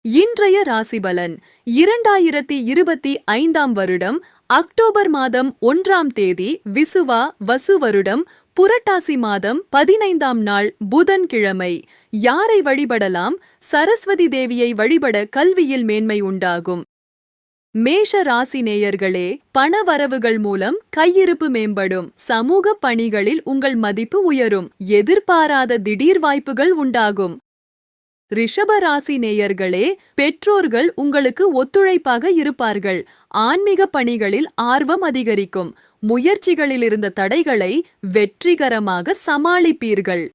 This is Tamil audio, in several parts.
இன்றைய ராசிபலன் 2025 வருடம் அக்டோபர் மாதம் 1ஆம் தேதி விசுவா வசு வருடம் புரட்டாசி மாதம் 15ஆம் நாள் புதன்கிழமை. யாரை வழிபடலாம்? சரஸ்வதி தேவியை வழிபட கல்வியில் மேன்மை உண்டாகும். மேஷ ராசி நேயர்களே, பணவரவுகள் மூலம் கையிருப்பு மேம்படும். சமூக பணிகளில் உங்கள் மதிப்பு உயரும். எதிர்பாராத திடீர் வாய்ப்புகள் உண்டாகும். ரிஷப ராசி நேயர்களே, பெற்றோர்கள் உங்களுக்கு ஒத்துழைப்பாக இருப்பார்கள். ஆன்மீக பணிகளில் ஆர்வம் அதிகரிக்கும். முயற்சிகளில் இருந்த தடைகளை வெற்றிகரமாக சமாளிப்பீர்கள்.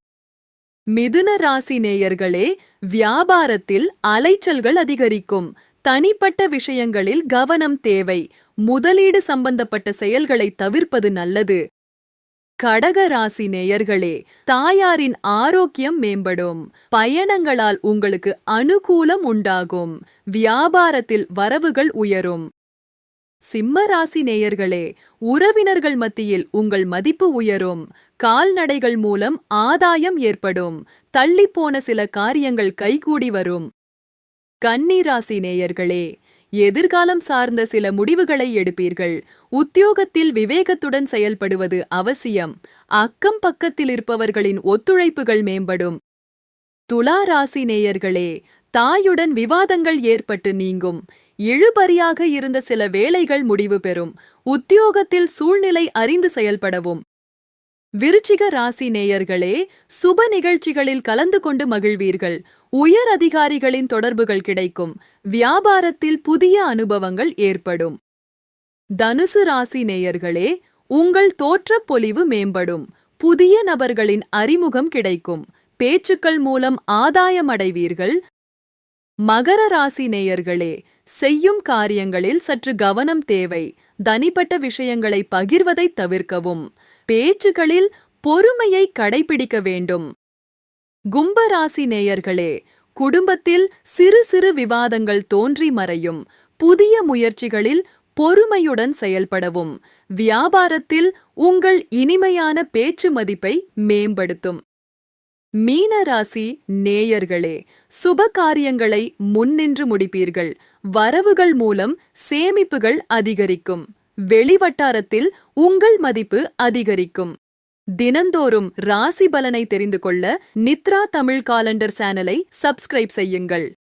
மிதுன ராசி நேயர்களே, வியாபாரத்தில் அலைச்சல்கள் அதிகரிக்கும். தனிப்பட்ட விஷயங்களில் கவனம் தேவை. முதலீடு சம்பந்தப்பட்ட செயல்களை தவிர்ப்பது நல்லது. கடக ராசி நேயர்களே, தாயாரின் ஆரோக்கியம் மேம்படும். பயணங்களால் உங்களுக்கு அனுகூலம் உண்டாகும். வியாபாரத்தில் வரவுகள் உயரும். சிம்ம ராசி நேயர்களே, உறவினர்கள் மத்தியில் உங்கள் மதிப்பு உயரும். கால்நடைகள் மூலம் ஆதாயம் ஏற்படும். தள்ளிப்போன சில காரியங்கள் கைகூடி வரும். கன்னி ராசி நேயர்களே, எதிர்காலம் சார்ந்த சில முடிவுகளை எடுப்பீர்கள். உத்தியோகத்தில் விவேகத்துடன் செயல்படுவது அவசியம். அக்கம் பக்கத்தில் இருப்பவர்களின் ஒத்துழைப்புகள் மேம்படும். துலா ராசி நேயர்களே, தாயுடன் விவாதங்கள் ஏற்பட்டு நீங்கும். இழுபறியாக இருந்த சில வேலைகள் முடிவு பெறும். உத்தியோகத்தில் சூழ்நிலை அறிந்து செயல்படவும். விருச்சிக ராசி நேயர்களே, சுப நிகழ்ச்சிகளில் கலந்து கொண்டு மகிழ்வீர்கள். உயர் அதிகாரிகளின் தொடர்புகள் கிடைக்கும். வியாபாரத்தில் புதிய அனுபவங்கள் ஏற்படும். தனுசு ராசி நேயர்களே, உங்கள் தோற்றப் பொலிவு மேம்படும். புதிய நபர்களின் அறிமுகம் கிடைக்கும். பேச்சுக்கள் மூலம் ஆதாயம் அடைவீர்கள். மகர ராசி நேயர்களே, செய்யும் காரியங்களில் சற்று கவனம் தேவை. தனிப்பட்ட விஷயங்களை பகிர்வதை தவிர்க்கவும். பேச்சுகளில் பொறுமையை கடைபிடிக்க வேண்டும். கும்ப ராசி நேயர்களே, குடும்பத்தில் சிறு சிறு விவாதங்கள் தோன்றி மறையும். புதிய முயற்சிகளில் பொறுமையுடன் செயல்படவும். வியாபாரத்தில் உங்கள் இனிமையான பேச்சு மதிப்பை மேம்படுத்தும். மீன ராசி நேயர்களே, சுப காரியங்களை முன்னின்று முடிப்பீர்கள். வரவுகள் மூலம் சேமிப்புகள் அதிகரிக்கும். வெளிவட்டாரத்தில் உங்கள் மதிப்பு அதிகரிக்கும். தினந்தோறும் ராசி பலனை தெரிந்து கொள்ள நித்ரா தமிழ் காலண்டர் சேனலை சப்ஸ்கிரைப் செய்யுங்கள்.